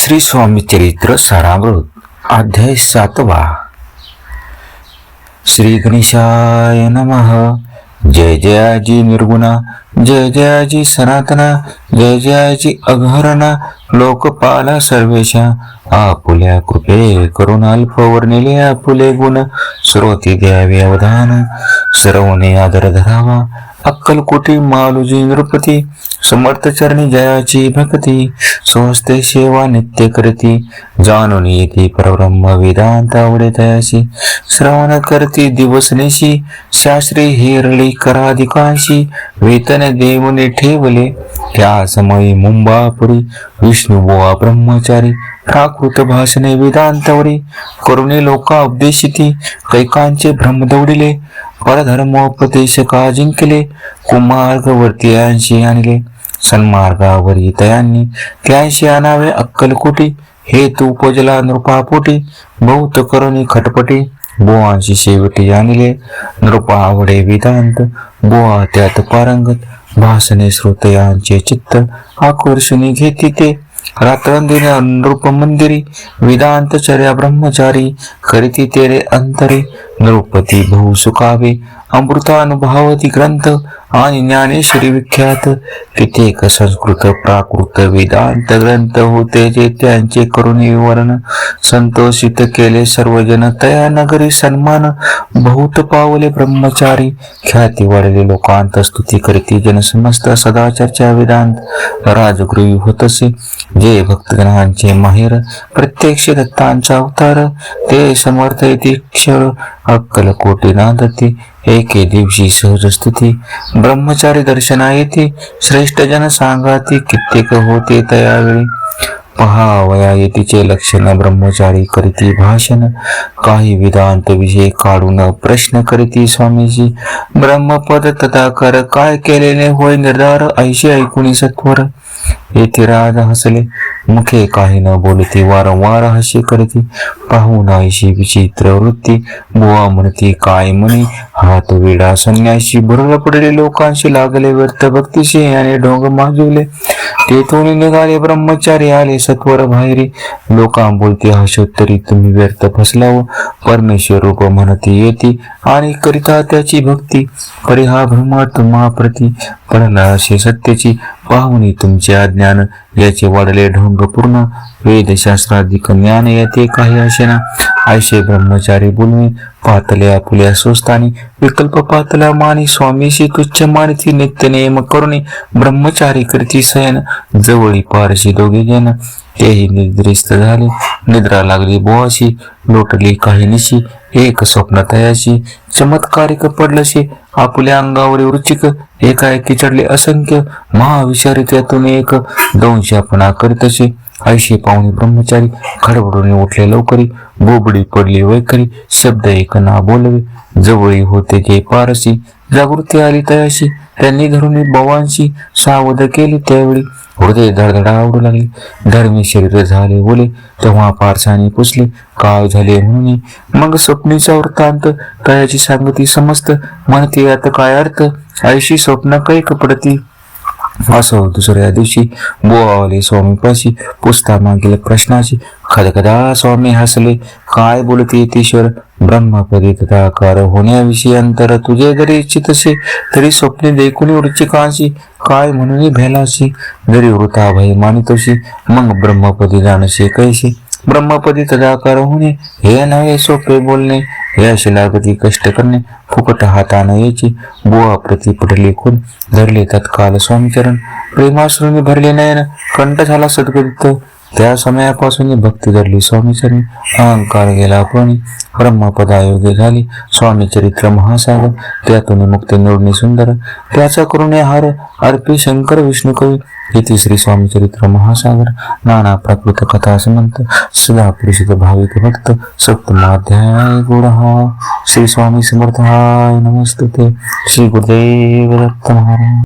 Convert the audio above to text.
श्री स्वामी चरित्र सारामृत अध्याय 7वा। श्री गणेशाय नमः। जय जयाजी निर्गुणा, जय जयाजी सनातना, जय जयाजी अघहरणा, लोकपाला सर्वेशा। आपुल्या कृपे करून अल्पवर्णिले आपुले गुण, श्रोती द्यावे अवधान, सरवणे आदर धरावा। अक्कलकोटी मालुजी नृपती, समर्थ चरणी जयाची भक्ती, स्वस्ते सेवा नित्य करती, जाणून येते परब्रह्म वेदांत आवडे तयाशी। श्रवण करती दिवसनेशी, शास्त्री हेरळी कराधिकांशी, वेतन देवने ठेवले त्या समयी मुंबापुरी। विष्णुबुवा ब्रह्मचारी, प्राकृत भाषणे वेदांतवरी, करुणे लोका उपदेशिती, कैकांचे भ्रम दौडिले, परधर्मोपदेश का जिंकले, कुमार्गवर्ती यांशी आणले, सन्मार्गावरी तयांनी त्यांशी आणावे अक्कलकोटी। हेतू उपजला नृपापोटी, बहुत करुणी खटपटी, बुवांशी शेवटी आणले, नृपा आवडे वेदांत, बुवा त्यात पारंगत, भाषणे श्रोतयांचे चित्त आकर्षणी घेती ते। रात्रंदिन नृप मंदिरी, वेदांत चर्या ब्रह्मचारी, करीती तेरे अंतरे, नृपती बहु सुखावे, अमृतानुभवती ग्रंथ, आणि ज्ञानेश्वरी विख्यात। कित्येक संस्कृत प्राकृत वेदांत ग्रंथ होते, जे त्यांचे करुणी विवरण संतोषित केले सर्वजन। तया नगरी सन्मान बहुत पावले ब्रह्मचारी, ख्याती वाढले लोकांत स्तुती करीती जन समस्त। सदा चर्चा वेदांत राजगृही होतसे, जे भक्तगणांचे माहेर, प्रत्यक्ष दत्तांचा अवतार, ते समर्थ येते क्षर अक्कलकोटी नांदती। एके दिवशी सहज स्तुती ब्रह्मचारी दर्शना येते, श्रेष्ठ जन सांगाती कित्येक होते तयावेळी। पहावया येतीचे लक्षण, ब्रह्मचारी करीती भाषण, काही वेदांत विषय काढून प्रश्न करीती स्वामीजी। ब्रह्मपद तथाकर काय केलेले होय निर्धार, ऐशी ऐकुनी सत्वर। येथे राज हसले, मुखे काही न बोलती, वारंवार हशी करती, पाहून ऐशी विचित्र वृत्ती। बुवा म्हणती काय म्हणे, हात वेडा संन्याशी, भरला पडले लोकांशी लागले व्यर्थ भक्तीशी, आणि ढोंग माजवले। तेथून निघाले ब्रह्मचारी आले सत्वर बाहेरी, लोकां बोलती हशोत्तरी तुम्ही व्यर्थ फसलाव। परमेश्वर रूप म्हणती येती, आणि करिता त्याची भक्ती, परी हा भ्रम तुम्हा प्रती पडला असे सत्याची। पाहुणी तुमचे अज्ञान, याचे वाढले ढोंग पूर्ण, वेदशास्त्राधिक ज्ञान येते काही असेना। ऐसे ब्रह्मचारी बोलणे, पातले आपुल्या स्वस्तानी, विकल्प पातला मानी, स्वामीशी तुच्छ मानिती, नित्य नेम करुणी ब्रह्मचारी करती शयन। जवळी पारशी दोघे जन, तेही निद्रिस्त झाले, निद्रा लागली बुवाशी, लोटली काही निशी, एक स्वप्न तयाशी, चमत्कारिक पडलसे, आपुल्या अंगावर वृचिक, एकाएकी चढले असंख्य, महाविषारी त्यातून एक दंशापणा करीतसे। ऐशी पाहुणे ब्रह्मचारी खडबडून उठले लवकरी, बोबडी पडली वैखरी, शब्द एक ना बोलवे, जवळी होते जे पारसी। जागृती आली तयाशी, त्यांनी धरून बवांशी सावध केले त्यावेळी, हृदय धडधडा आवडू लागले, धर्मी शरीर झाले ओले, तेव्हा पारसाने पुसले काय झाले म्हणून। मग स्वप्नीचा वृत्तांत तयाची सांगती समस्त, म्हणते यात काय अर्थ, ऐशी स्वप्न कैक पडती। असो दुसऱ्या दिवशी बुवा आले स्वामीपाशी, पुसता मागील प्रश्नाची, खदखदा स्वामी हसले, काय बोलते येतेश्वर, ब्रह्मपदी तथाकार होण्याविषयी अंतर तुझे जरी इच्छित असे, तरी स्वप्ने देखुनी वृचिकांशी, काय म्हणून भेलाशी, जरी वृथा भय मानितोशी, मग ब्रह्मपदी जाणसे कैसे। ब्रह्मपदी तदाकार होणे, हे नव्हे सोपे बोलणे, यश लागती कष्ट करणे, फुकट हाताने यायची। बुवा प्रति पडले खून, धरले तत्काल स्वामीचरण, प्रेमाश्रूने भरले नयन, कंठ झाला सद्गतीत। त्या समयापासून भक्ती धरली स्वामीचरणी, अहंकार गेला पण ब्रह्मपदायोगे झाली। स्वामी चरित्र महासागर, त्यातून मुक्ती निवडणे सुंदर, त्याचा करुणे हार अर्पे शंकर विष्णू कवी। इति श्री स्वामी चरित्र महासागर, नाना प्राकृत कथा समंत, सदा परिषद भाविक भक्त, सप्तमाध्याय गुढहा। श्री स्वामी समर्थाय नमस्तुते। श्री गुरुदेव दत्त महाराज।